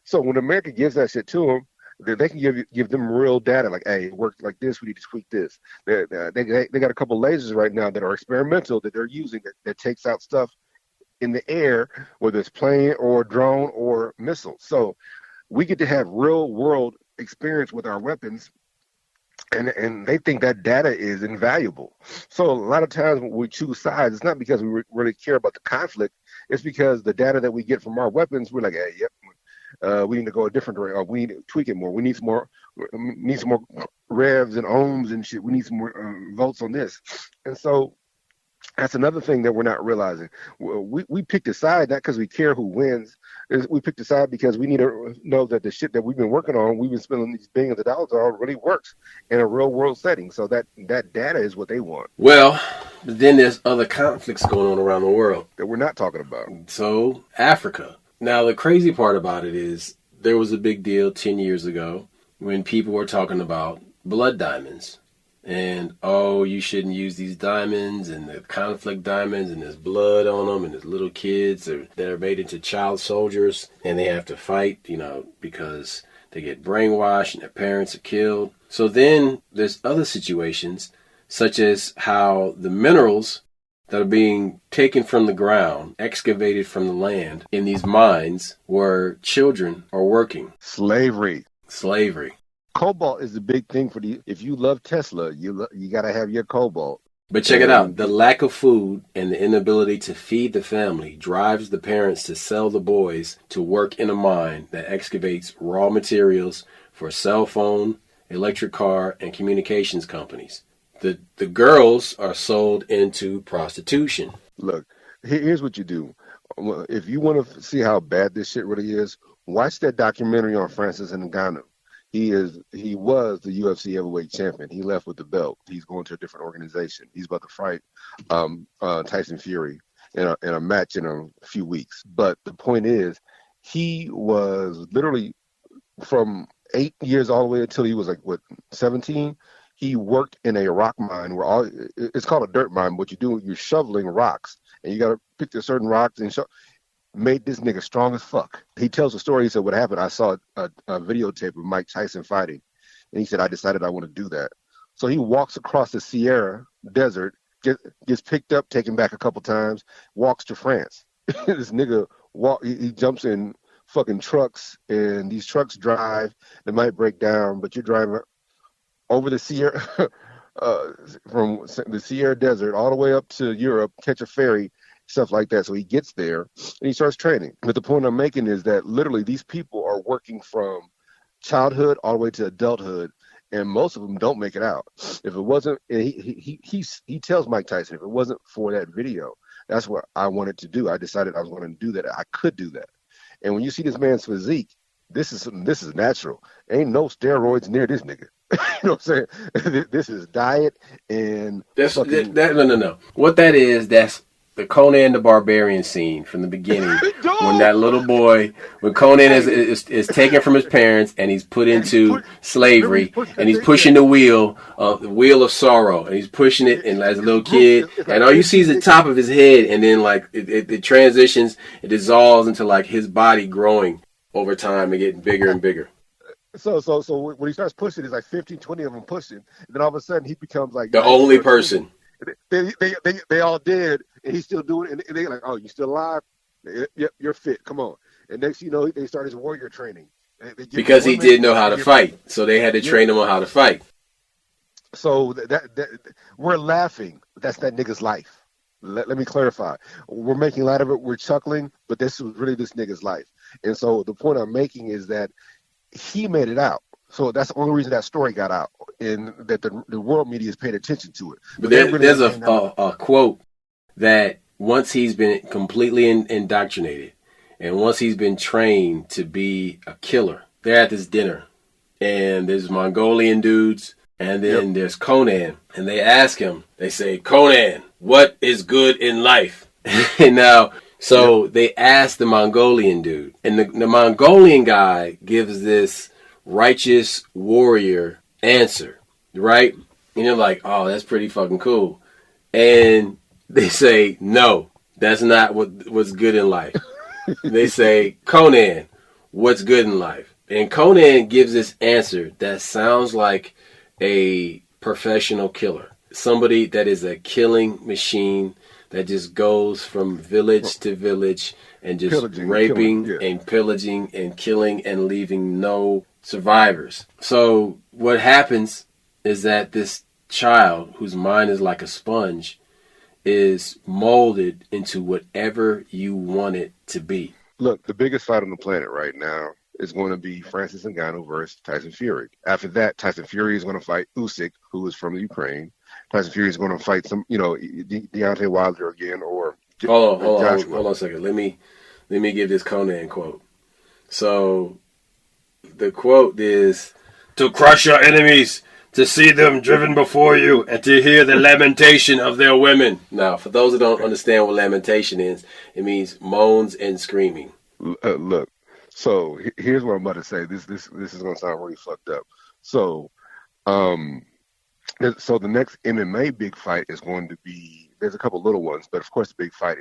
so when America gives that shit to them, they can give them real data, like, hey, it worked like this, we need to tweak this. They got a couple lasers right now that are experimental that they're using that takes out stuff in the air, whether it's plane or drone or missile. So we get to have real world experience with our weapons, and they think that data is invaluable. So a lot of times when we choose sides, it's not because we really care about the conflict. It's because the data that we get from our weapons, we're like, hey, yep, we need to go a different direction, or we need to tweak it more. We need some more revs and ohms and shit. We need some more volts on this. And so that's another thing that we're not realizing. We picked a side not because we care who wins. We picked a side because we need to know that the shit that we've been working on, we've been spending these billions of dollars on, really works in a real world setting. So that data is what they want. Well, but then there's other conflicts going on around the world that we're not talking about. So Africa. Now, the crazy part about it is there was a big deal 10 years ago when people were talking about blood diamonds. And, oh, you shouldn't use these diamonds, and the conflict diamonds, and there's blood on them, and there's little kids that are made into child soldiers, and they have to fight, because they get brainwashed and their parents are killed. So then there's other situations, such as how the minerals that are being taken from the ground, excavated from the land in these mines where children are working. Slavery. Cobalt is the big thing for if you love Tesla, you got to have your cobalt. But check it out. The lack of food and the inability to feed the family drives the parents to sell the boys to work in a mine that excavates raw materials for cell phone, electric car, and communications companies. The girls are sold into prostitution. Look, here's what you do. If you want to see how bad this shit really is, watch that documentary on Francis Ngannou. He was the UFC heavyweight champion. He left with the belt. He's going to a different organization. He's about to fight Tyson Fury in a match in a few weeks. But the point is, he was literally from 8 years all the way until he was 17. He worked in a rock mine where it's called a dirt mine. What you do, you're shoveling rocks, and you got to pick the certain rocks and made this nigga strong as fuck. He tells the story. He said, what happened, I saw a videotape of Mike Tyson fighting, and he said, I decided I want to do that. So he walks across the Sierra Desert, gets picked up, taken back a couple times, walks to France. This nigga, he jumps in fucking trucks, and these trucks drive. They might break down, but you're driving over the Sierra, from the Sierra Desert all the way up to Europe, catch a ferry, stuff like that. So he gets there and he starts training. But the point I'm making is that literally these people are working from childhood all the way to adulthood, and most of them don't make it out. If it wasn't, he tells Mike Tyson, if it wasn't for that video, that's what I wanted to do. I decided I was going to do that. I could do that. And when you see this man's physique, this is natural. Ain't no steroids near this nigga. You know what I'm saying? This is diet and no. What that is, that's the Conan the Barbarian scene from the beginning. When that little boy, when Conan is taken from his parents and he's put into slavery, and he's pushing the wheel of sorrow, and he's pushing it, and as a little kid, and all you see is the top of his head, and then it transitions, it dissolves into his body growing over time and getting bigger and bigger. So when he starts pushing, it's 15, 20 of them pushing, and then all of a sudden he becomes the only person. They all dead, and he's still doing it, and they're like, oh, you still alive? Yep, you're fit. Come on. And next you know, they start his warrior training. Because he did know how to fight, so they had to train him on how to fight. So that we're laughing. That's that nigga's life. Let me clarify. We're making light of it. We're chuckling, but this was really this nigga's life. And so the point I'm making is that he made it out. So that's the only reason that story got out, and that the world media is paying attention to it. But there's a quote that once he's been completely indoctrinated, and once he's been trained to be a killer, they're at this dinner, and there's Mongolian dudes, And then there's Conan, and they ask him, they say, Conan, what is good in life? And now, so they ask the Mongolian dude, and the Mongolian guy gives this righteous warrior answer, right? And you're like, oh, that's pretty fucking cool. And they say, no, that's not what's good in life. They say, Conan, what's good in life? And Conan gives this answer that sounds like a professional killer. Somebody that is a killing machine that just goes from village to village and just raping and pillaging and killing and leaving no survivors. So what happens is that this child, whose mind is like a sponge, is molded into whatever you want it to be. Look, the biggest fight on the planet right now is going to be Francis Ngannou versus Tyson Fury. After that, Tyson Fury is going to fight Usyk, who is from Ukraine. Tyson Fury is going to fight some, Deontay Wilder again, or hold on a second. Let me give this Conan quote. So the quote is, "To crush your enemies, to see them driven before you, and to hear the lamentation of their women." Now, for those that don't understand what lamentation is, it means moans and screaming. Look, so here's what I'm about to say. This is going to sound really fucked up. So, so the next MMA big fight is going to be. There's a couple little ones, but of course the big fight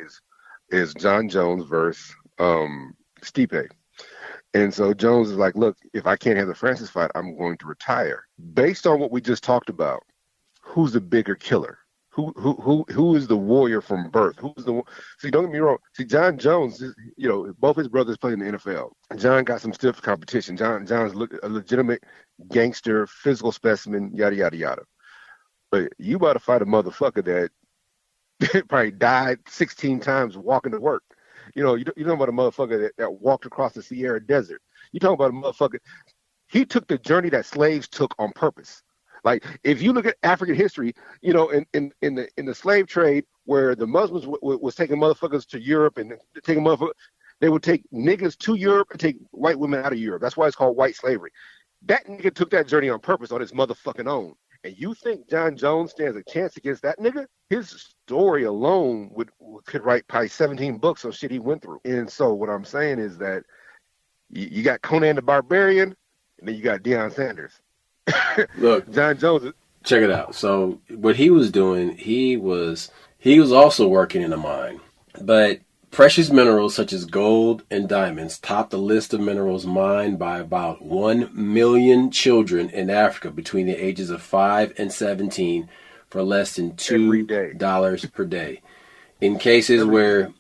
is John Jones versus Stipe. And so Jones is like, look, if I can't have the Francis fight, I'm going to retire. Based on what we just talked about, who's the bigger killer? Who is the warrior from birth? See, don't get me wrong. See, John Jones, both his brothers played in the NFL. John got some stiff competition. John's a legitimate gangster, physical specimen, yada, yada, yada. But you about to fight a motherfucker that probably died 16 times walking to work. You talking about a motherfucker that walked across the Sierra Desert. You talking about a motherfucker. He took the journey that slaves took on purpose. Like, if you look at African history, in the slave trade, where the Muslims was taking motherfuckers to Europe and taking motherfuckers, they would take niggas to Europe and take white women out of Europe. That's why it's called white slavery. That nigga took that journey on purpose on his motherfucking own. And you think John Jones stands a chance against that nigga? His story alone could write probably 17 books on shit he went through. And so what I'm saying is that you got Conan the Barbarian, and then you got Deion Sanders. Look, John Jones. Check it out. So what he was doing, he was also working in a mine, but precious minerals such as gold and diamonds top the list of minerals mined by about 1 million children in Africa between the ages of 5 and 17 for less than $2 per day. In cases where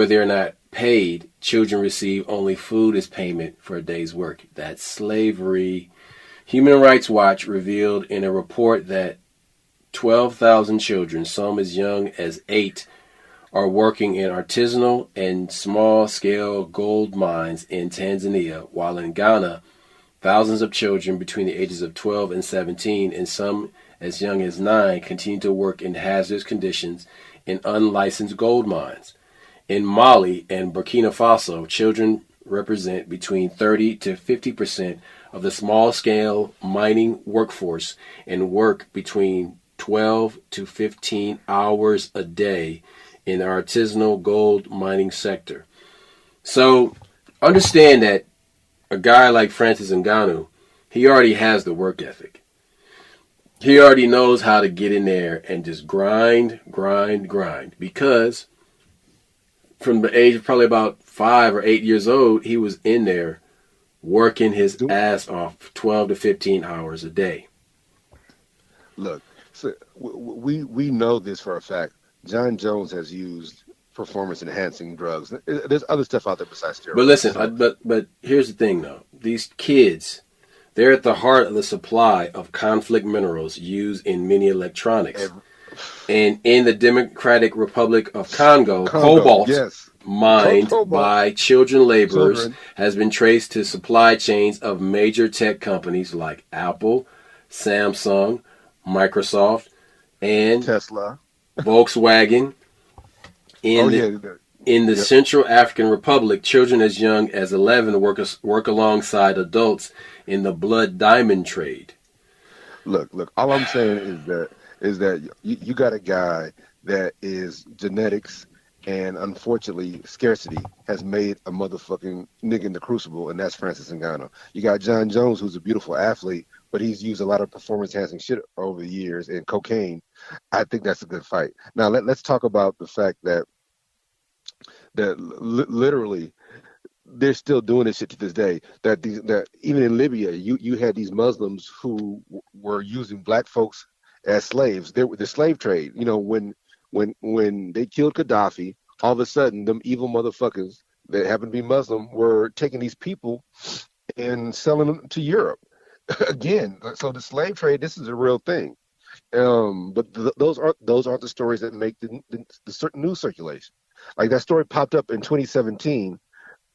they're not paid, children receive only food as payment for a day's work. That's slavery. Human Rights Watch revealed in a report that 12,000 children, some as young as 8, are working in artisanal and small-scale gold mines in Tanzania, while in Ghana, thousands of children between the ages of 12 and 17, and some as young as 9, continue to work in hazardous conditions in unlicensed gold mines. In Mali and Burkina Faso, children represent between 30 to 50% of the small-scale mining workforce and work between 12 to 15 hours a day in the artisanal gold mining sector. So understand that a guy like Francis Ngannou, he already has the work ethic. He already knows how to get in there and just grind, because from the age of probably about 5 or 8 years old, he was in there working his ass off 12 to 15 hours a day. Look, so we know this for a fact. John Jones has used performance-enhancing drugs. There's other stuff out there besides steroids. But listen, but here's the thing, though. These kids, they're at the heart of the supply of conflict minerals used in many electronics. And in the Democratic Republic of Congo, cobalt mined by children laborers has been traced to supply chains of major tech companies like Apple, Samsung, Microsoft, and Tesla, Volkswagen. In the Central African Republic, children as young as 11 work alongside adults in the blood diamond trade. Look. All I'm saying is that you got a guy that is genetics, and unfortunately scarcity has made a motherfucking nigga in the crucible, and that's Francis Ngannou. You got John Jones, who's a beautiful athlete, but he's used a lot of performance enhancing shit over the years and cocaine. I think that's a good fight. Now let's talk about the fact that literally they're still doing this shit to this day. That even in Libya, you had these Muslims who were using black folks as slaves. There were the slave trade. You know, when they killed Gaddafi, all of a sudden them evil motherfuckers that happen to be Muslim were taking these people and selling them to Europe. Again, so the slave trade, this is a real thing. But those aren't the stories that make the certain news circulation. Like that story popped up in 2017,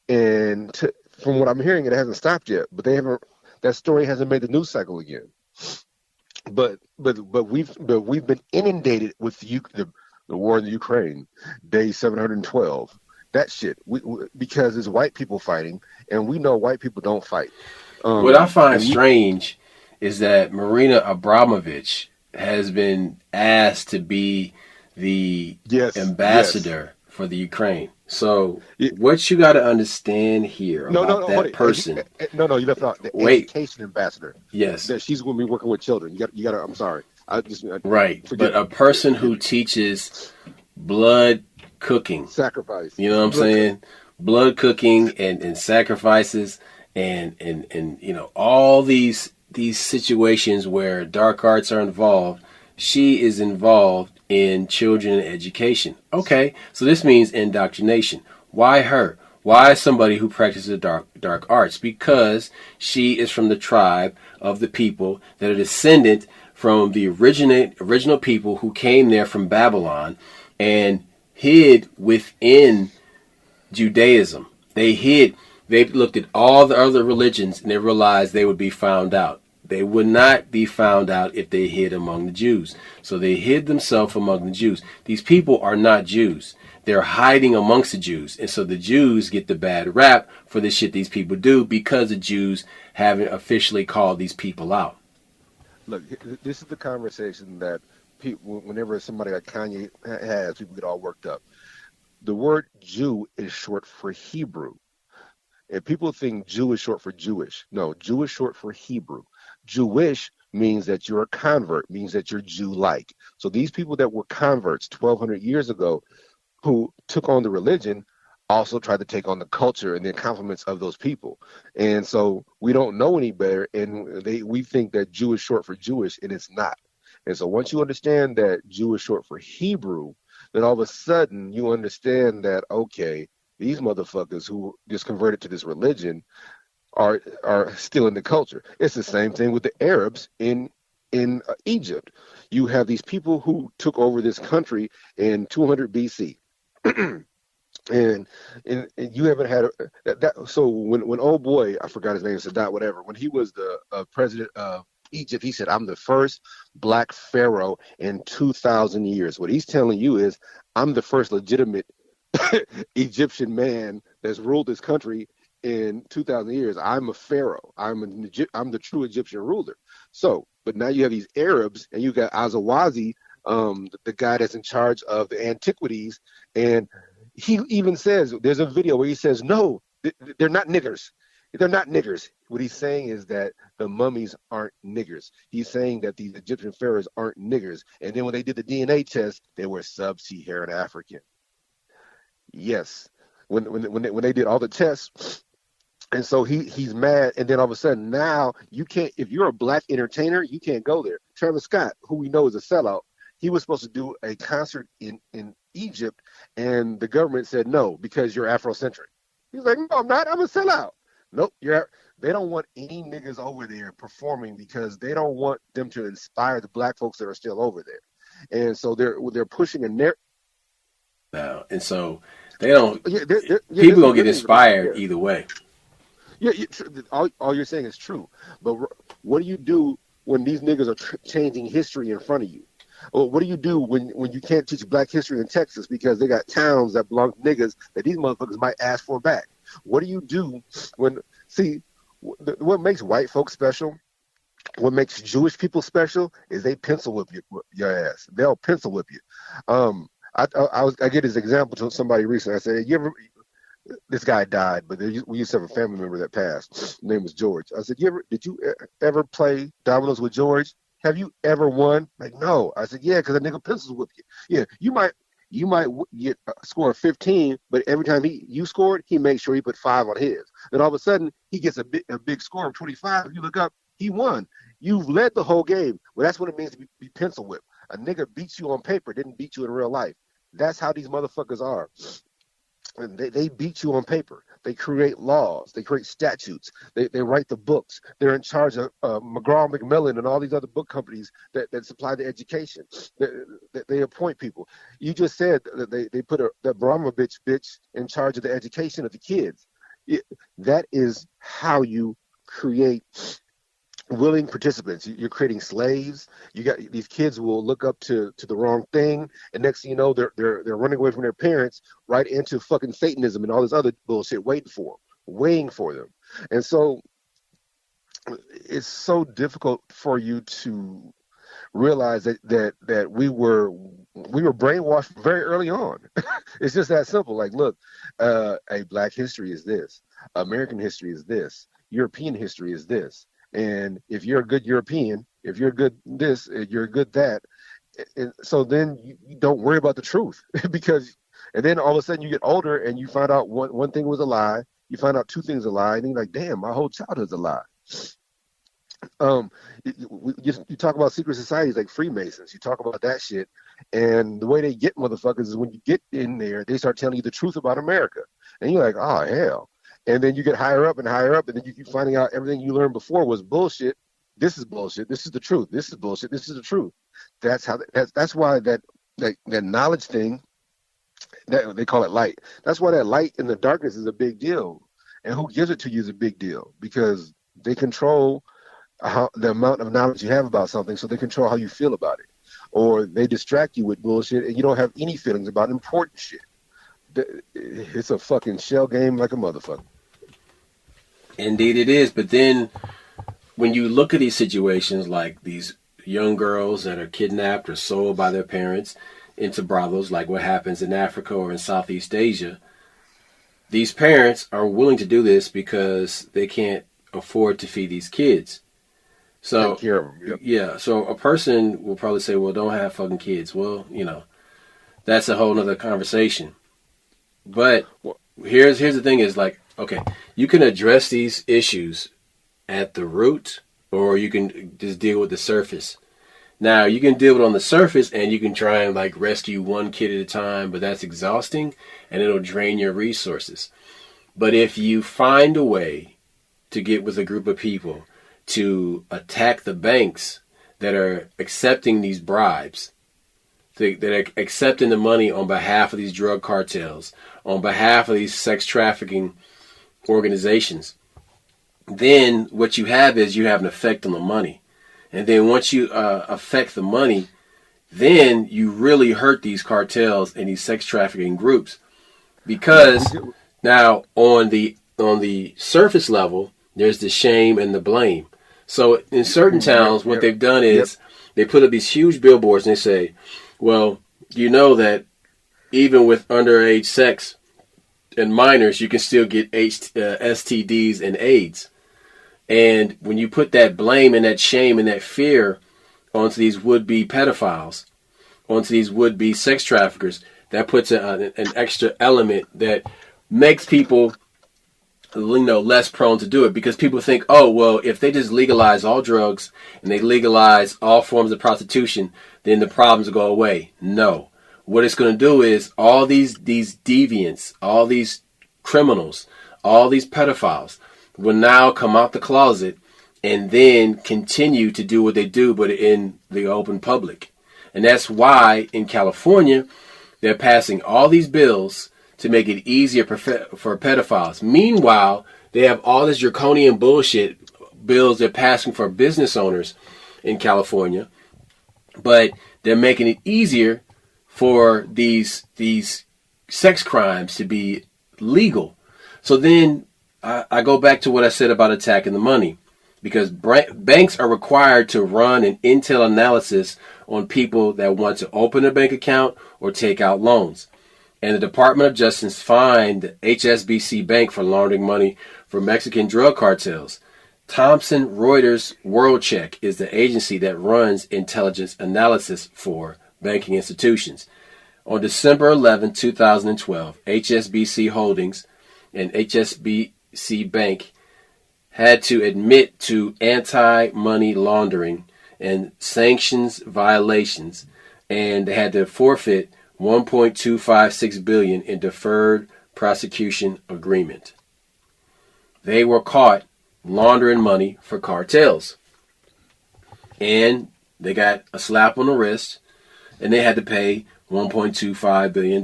and from what I'm hearing, it hasn't stopped yet. But they haven't. That story hasn't made the news cycle again. But we've been inundated with the war in the Ukraine, day 712. That shit, because it's white people fighting, and we know white people don't fight. What I find strange is that Marina Abramovich has been asked to be the ambassador for the Ukraine. So what you got to understand here about that person? No, you left out the education ambassador. Yes, that she's going to be working with children. You got to. I'm sorry. Right, but a person who teaches blood cooking, sacrifice. You know what I'm saying? Blood cooking and sacrifices and you know all these situations where dark arts are involved. She is involved in children education. Okay, so this means indoctrination. Why her? Why somebody who practices dark arts? Because she is from the tribe of the people that are descendant from the original people who came there from Babylon and hid within Judaism. They looked at all the other religions and they realized they would be found out. They would not be found out if they hid among the Jews. So they hid themselves among the Jews. These people are not Jews. They're hiding amongst the Jews. And so the Jews get the bad rap for the shit these people do because the Jews haven't officially called these people out. Look, this is the conversation that people, whenever somebody like Kanye has, people get all worked up. The word Jew is short for Hebrew. And people think Jew is short for Jewish. No, Jew is short for Hebrew. Jewish means that you're a convert, means that you're Jew-like. So these people that were converts 1,200 years ago who took on the religion also tried to take on the culture and the compliments of those people. And so we don't know any better, and we think that Jew is short for Jewish, and it's not. And so once you understand that Jew is short for Hebrew, then all of a sudden you understand that, okay, these motherfuckers who just converted to this religion are still in the culture. It's the same thing with the Arabs in Egypt. You have these people who took over this country in 200 BC. and you haven't had that. So when old boy, I forgot his name, Sadat, whatever, when he was the president of Egypt, he said, I'm the first black pharaoh in 2,000 years. What he's telling you is, I'm the first legitimate Egyptian man that's ruled this country in 2,000 years. I'm a pharaoh. I'm the true Egyptian ruler. So, but now you have these Arabs, and you got Azawazi, the guy that's in charge of the antiquities, and he even says, there's a video where he says, no, they're not niggers. They're not niggers. What he's saying is that the mummies aren't niggers. He's saying that these Egyptian pharaohs aren't niggers. And then when they did the DNA test, they were sub-Saharan African. Yes, when they did all the tests, and so he's mad, and then all of a sudden now you can't. If you're a black entertainer, you can't go there. Travis Scott, who we know is a sellout, he was supposed to do a concert in Egypt, and the government said no because you're Afrocentric. He's like, no, I'm not. I'm a sellout. Nope, they don't want any niggas over there performing because they don't want them to inspire the black folks that are still over there, and so they're pushing a narrative now, and so they don't. People don't get inspired either way. Yeah, all you're saying is true, but what do you do when these niggas are changing history in front of you? Or what do you do when you can't teach black history in Texas because they got towns that belong to niggas that these motherfuckers might ask for back? What do you do what makes white folks special What makes Jewish people special is they pencil whip your ass. They'll pencil whip you. I get this example to somebody recently. I said, "You ever?" This guy died, but we used to have a family member that passed. His name was George. I said, Did you ever play dominoes with George? Have you ever won? Like, no. I said, yeah, because a nigga pencils whip you. Yeah, you might get score 15, but every time you scored, he made sure he put 5 on his. Then all of a sudden, he gets a big score of 25. If you look up, he won. You've led the whole game. Well, that's what it means to be pencil whipped. A nigga beats you on paper, didn't beat you in real life. That's how these motherfuckers are. They beat you on paper. They create laws. They create statutes. They write the books. They're in charge of McGraw-Macmillan and all these other book companies that supply the education. They appoint people. You just said that they put that Abramovich bitch in charge of the education of the kids. That is how you create willing participants. You're creating slaves. You got these kids will look up to the wrong thing, and next thing you know, they're running away from their parents right into fucking Satanism and all this other bullshit, waiting for them. And so it's so difficult for you to realize that we were brainwashed very early on. It's just that simple. Like, look, Black history is this, American history is this, European history is this. And if you're a good European, if you're good this, you're good that. And so then you don't worry about the truth and then all of a sudden you get older and you find out one thing was a lie. You find out 2 things a lie, and you're like, damn, my whole childhood's a lie. You talk about secret societies like Freemasons. You talk about that shit, and the way they get motherfuckers is when you get in there, they start telling you the truth about America, and you're like, oh hell. And then you get higher up, and then you keep finding out everything you learned before was bullshit. This is bullshit. This is the truth. This is bullshit. This is the truth. That's why that knowledge thing, that they call it light. That's why that light in the darkness is a big deal. And who gives it to you is a big deal, because they control the amount of knowledge you have about something, so they control how you feel about it. Or they distract you with bullshit, and you don't have any feelings about important shit. It's a fucking shell game like a motherfucker. Indeed it is. But then when you look at these situations, like these young girls that are kidnapped or sold by their parents into brothels, like what happens in Africa or in Southeast Asia, these parents are willing to do this because they can't afford to feed these kids. So, take care of them. Yep. Yeah, so a person will probably say, well, don't have fucking kids. Well, that's a whole nother conversation. But here's the thing is, like, okay, you can address these issues at the root, or you can just deal with the surface. Now, you can deal with it on the surface, and you can try and like rescue one kid at a time, but that's exhausting, and it'll drain your resources. But if you find a way to get with a group of people to attack the banks that are accepting these bribes, that are accepting the money on behalf of these drug cartels, on behalf of these sex trafficking organizations, then what you have is you have an effect on the money. And then once you affect the money, then you really hurt these cartels and these sex trafficking groups. Because now on the surface level, there's the shame and the blame. So in certain towns, what they've done is they put up these huge billboards and they say, well, you know that even with underage sex and minors, you can still get STDs and AIDS. And when you put that blame and that shame and that fear onto these would-be pedophiles, onto these would-be sex traffickers, that puts an extra element that makes people less prone to do it, because people think, oh, well, if they just legalize all drugs and they legalize all forms of prostitution, then the problems will go away. No. What it's going to do is all these deviants, all these criminals, all these pedophiles will now come out the closet and then continue to do what they do, but in the open public. And that's why in California, they're passing all these bills to make it easier for pedophiles. Meanwhile, they have all this draconian bullshit bills they're passing for business owners in California, but they're making it easier for these sex crimes to be legal. So then I go back to what I said about attacking the money. because banks are required to run an intel analysis on people that want to open a bank account or take out loans. And the Department of Justice fined HSBC Bank for laundering money for Mexican drug cartels. Thomson Reuters WorldCheck is the agency that runs intelligence analysis for banking institutions. On December 11, 2012, HSBC Holdings and HSBC Bank had to admit to anti-money laundering and sanctions violations, and they had to forfeit $1.256 billion in deferred prosecution agreement. They were caught laundering money for cartels, and they got a slap on the wrist, and they had to pay $1.25 billion.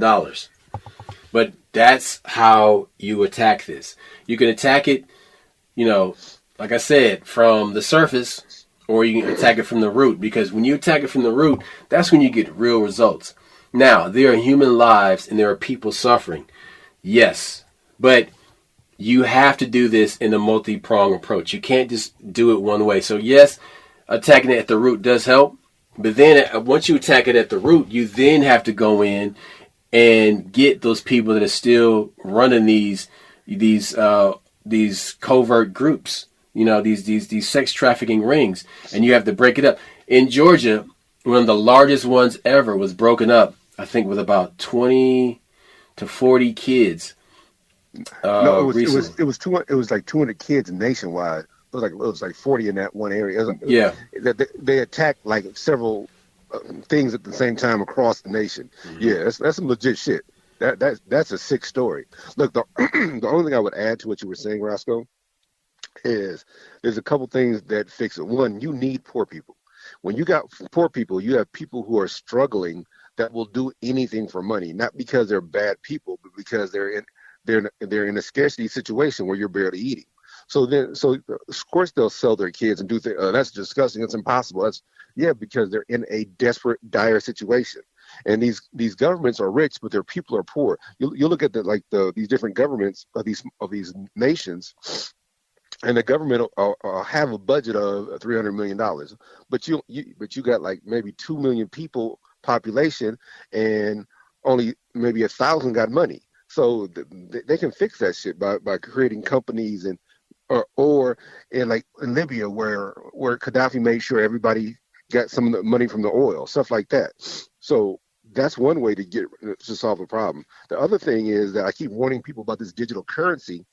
But that's how you attack this. You can attack it, like I said, from the surface, or you can attack it from the root, because when you attack it from the root, that's when you get real results. Now, there are human lives and there are people suffering. Yes, but you have to do this in a multi-pronged approach. You can't just do it one way. So yes, attacking it at the root does help. But then once you attack it at the root, you then have to go in and get those people that are still running these covert groups, these sex trafficking rings, and you have to break it up. In Georgia, one of the largest ones ever was broken up, I think, with about 20 to 40 kids. No, it was like 200 kids nationwide. It was like 40 in that one area. They attacked like several things at the same time across the nation. Mm-hmm. Yeah, that's some legit shit. That's a sick story. Look, the the only thing I would add to what you were saying, Roscoe, is there's a couple things that fix it. One, you need poor people. When you got poor people, you have people who are struggling that will do anything for money, not because they're bad people, but because they're in a scarcity situation where you're barely eating. So of course they'll sell their kids and do things. That's disgusting. It's impossible. Because they're in a desperate, dire situation. And these governments are rich, but their people are poor. You look at these different governments of these nations, and the government will have a budget of $300 million, but you got like maybe 2 million people population, and only maybe 1,000 got money. So they can fix that shit by creating companies or in Libya where Gaddafi made sure everybody got some of the money from the oil, stuff like that. So that's one way to solve a problem. The other thing is that I keep warning people about this digital currency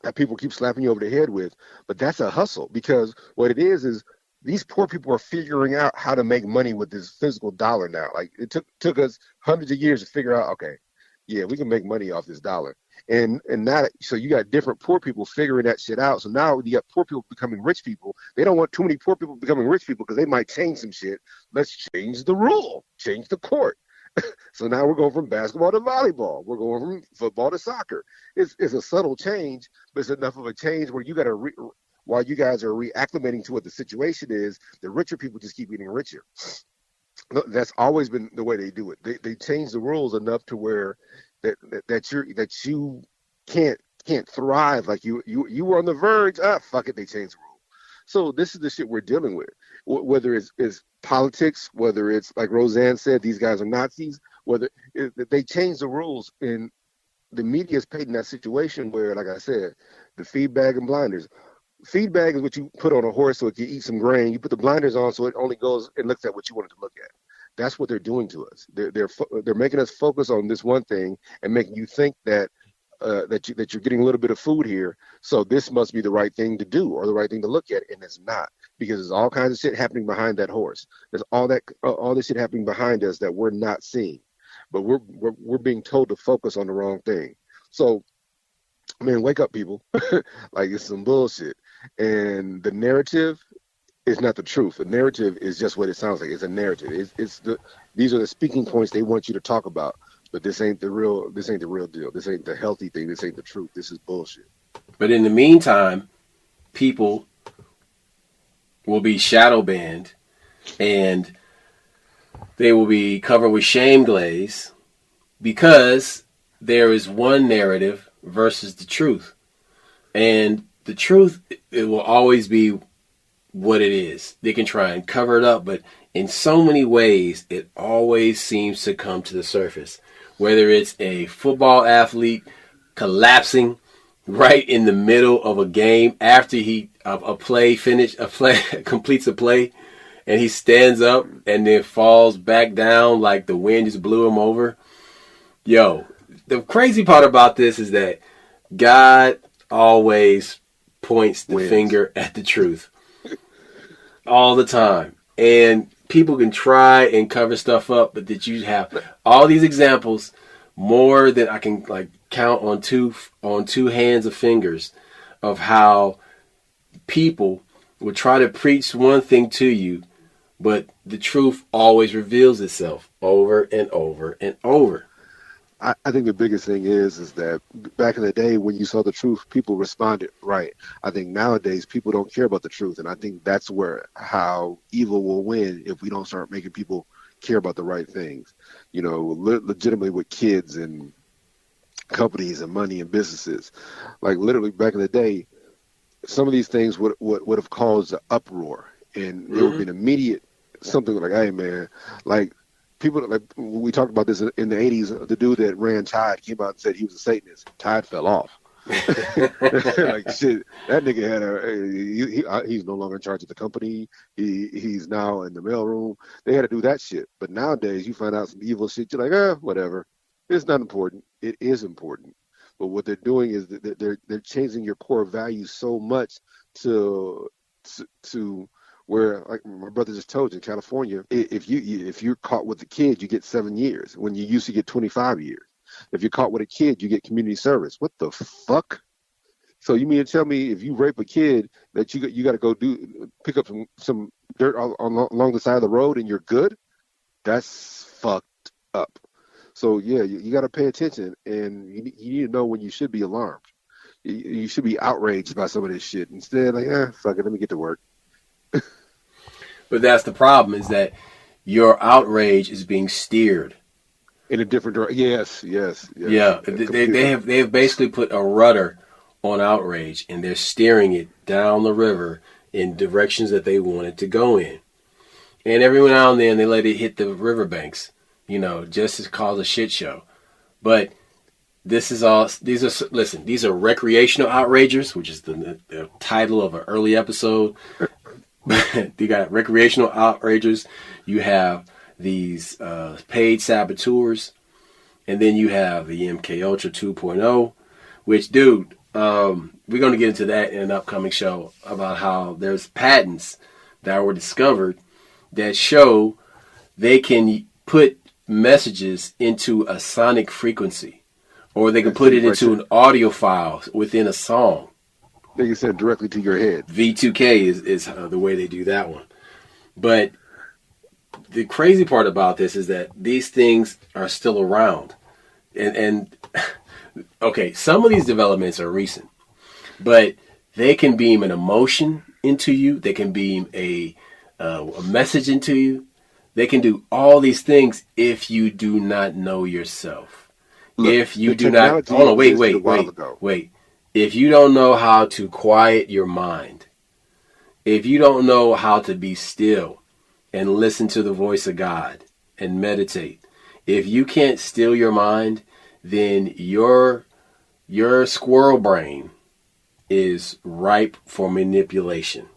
that people keep slapping you over the head with, but that's a hustle, because what it is these poor people are figuring out how to make money with this physical dollar now. Like it took us hundreds of years to figure out, okay, yeah, we can make money off this dollar. And now, so you got different poor people figuring that shit out. So now you got poor people becoming rich people. They don't want too many poor people becoming rich people because they might change some shit. Let's change the rule, change the court. So now we're going from basketball to volleyball. We're going from football to soccer. It's a subtle change, but it's enough of a change where you got to, while you guys are reacclimating to what the situation is, the richer people just keep getting richer. That's always been the way they do it. They change the rules enough to where that you can't thrive. Like you were on the verge. Fuck it, they changed the rule. So this is the shit we're dealing with. Whether it's politics, whether it's like Roseanne said, these guys are Nazis. Whether they change the rules, and the media is paid in that situation where, like I said, the feedbag and blinders. Feedbag is what you put on a horse so it can eat some grain. You put the blinders on so it only goes and looks at what you want it to look at. That's what they're doing to us. They're making us focus on this one thing and making you think that you're getting a little bit of food here, so this must be the right thing to do or the right thing to look at, and it's not, because there's all kinds of shit happening behind that horse. There's all this shit happening behind us that we're not seeing, but we're being told to focus on the wrong thing. So, man, wake up, people! Like, it's some bullshit, and the narrative is not the truth. The narrative is just what it sounds like. It's a narrative. These are the speaking points they want you to talk about. But this ain't the real deal. This ain't the healthy thing. This ain't the truth. This is bullshit. But in the meantime, people will be shadow banned, and they will be covered with shame glaze, because there is one narrative versus the truth. And the truth, it will always be what it is. They can try and cover it up, but in so many ways, it always seems to come to the surface. Whether it's a football athlete collapsing right in the middle of a game after completes a play, and he stands up and then falls back down like the wind just blew him over. Yo, the crazy part about this is that God always points the finger at the truth all the time. And people can try and cover stuff up, but that you have all these examples, more than I can like count on two hands of fingers, of how people would try to preach one thing to you, but the truth always reveals itself over and over and over. I think the biggest thing is that back in the day when you saw the truth, people responded right. I think nowadays people don't care about the truth, and I think that's where how evil will win if we don't start making people care about the right things. You know, legitimately with kids and companies and money and businesses. Like literally back in the day, some of these things would have caused an uproar, and it would be an immediate something like, hey man, like. People, like we talked about this in the 80s, the dude that ran Tide came out and said he was a Satanist. Tide fell off. Like shit, that nigga had he's no longer in charge of the company. He's now in the mailroom. They had to do that shit. But nowadays, you find out some evil shit. You're like, whatever. It's not important. It is important. But what they're doing is that they're changing your core values so much to where, like my brother just told you, in California, if you're caught with a kid, you get 7 years when you used to get 25 years. If you're caught with a kid, you get community service. What the fuck? So you mean to tell me if you rape a kid that you got to go pick up some dirt along the side of the road and you're good? That's fucked up. So yeah, you got to pay attention, and you need to know when you should be alarmed. You should be outraged by some of this shit. Instead, like, fuck it, let me get to work. But that's the problem, is that your outrage is being steered in a different direction. Yes. Yeah, they have basically put a rudder on outrage, and they're steering it down the river in directions that they want it to go in. And every now and then they let it hit the riverbanks, just to cause a shit show. But these are recreational outragers, which is the title of an early episode. You got recreational outragers, you have these paid saboteurs, and then you have the MK Ultra 2.0, which, dude, we're going to get into that in an upcoming show about how there's patents that were discovered that show they can put messages into a sonic frequency, or they can put it into an audio file within a song. They can send it directly to your head. V2K is the way they do that one. But the crazy part about this is that these things are still around. And okay, some of these developments are recent, but they can beam an emotion into you. They can beam a message into you. They can do all these things if you do not know yourself. Look, if you do not... Hold on, wait. If you don't know how to quiet your mind, if you don't know how to be still and listen to the voice of God and meditate, if you can't still your mind, then your squirrel brain is ripe for manipulation.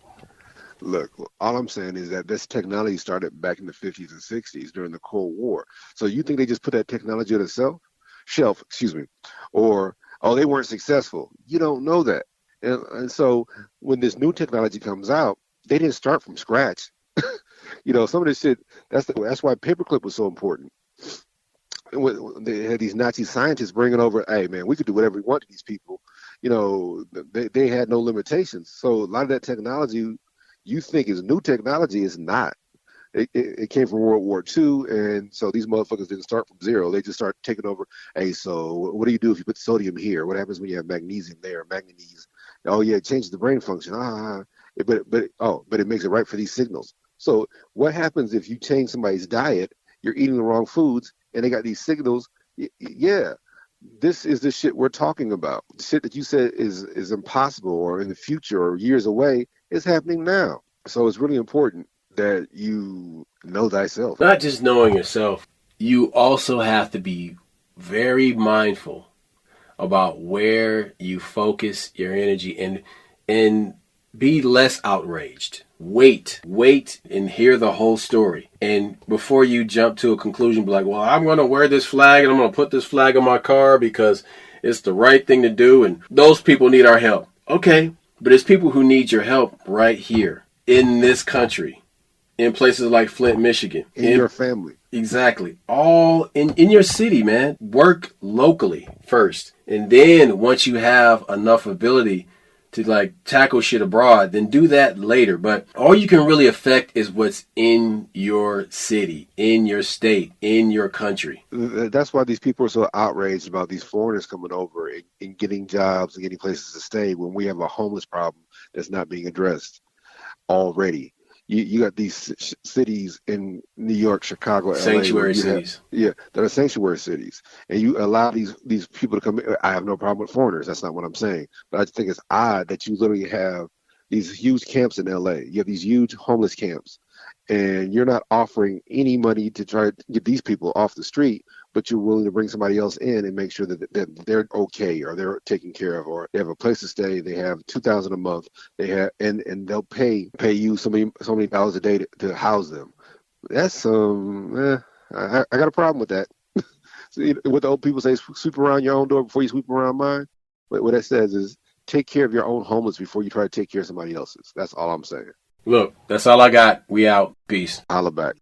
Look, all I'm saying is that this technology started back in the 50s and 60s during the Cold War. So you think they just put that technology on a shelf, or they weren't successful? You don't know that. And so when this new technology comes out, they didn't start from scratch. Some of this shit, that's why paperclip was so important. They had these Nazi scientists bringing over, hey man, we could do whatever we want to these people. They had no limitations. So a lot of that technology you think is new technology is not. It came from World War II, and so these motherfuckers didn't start from zero. They just start taking over. Hey, so what do you do if you put sodium here? What happens when you have magnesium there, manganese? Oh yeah, it changes the brain function. But it makes it right for these signals. So what happens if you change somebody's diet? You're eating the wrong foods, and they got these signals. Yeah, This is the shit we're talking about. The shit that you said is impossible or in the future or years away is happening now. So it's really important that you know thyself. Not just knowing yourself, you also have to be very mindful about where you focus your energy and be less outraged. Wait and hear the whole story. And before you jump to a conclusion, be like, well, I'm going to wear this flag and I'm going to put this flag on my car because it's the right thing to do. And those people need our help. Okay, but it's people who need your help right here in this country, in places like Flint, Michigan. In your family. Exactly. All in your city, man. Work locally first. And then once you have enough ability to like tackle shit abroad, then do that later. But all you can really affect is what's in your city, in your state, in your country. That's why these people are so outraged about these foreigners coming over and getting jobs and getting places to stay when we have a homeless problem that's not being addressed already. You got these cities in New York, Chicago, LA, sanctuary cities. That are sanctuary cities, and you allow these people to come in. I have no problem with foreigners. That's not what I'm saying. But I just think it's odd that you literally have these huge camps in LA. You have these huge homeless camps, and you're not offering any money to try to get these people off the street, but you're willing to bring somebody else in and make sure that they're okay or they're taken care of or they have a place to stay. They have $2,000 a month. They have and they'll pay you so many dollars a day to house them. That's I got a problem with that. So, what the old people say, sweep around your own door before you sweep around mine. But what that says is take care of your own homeless before you try to take care of somebody else's. That's all I'm saying. Look, that's all I got. We out. Peace. Holla back.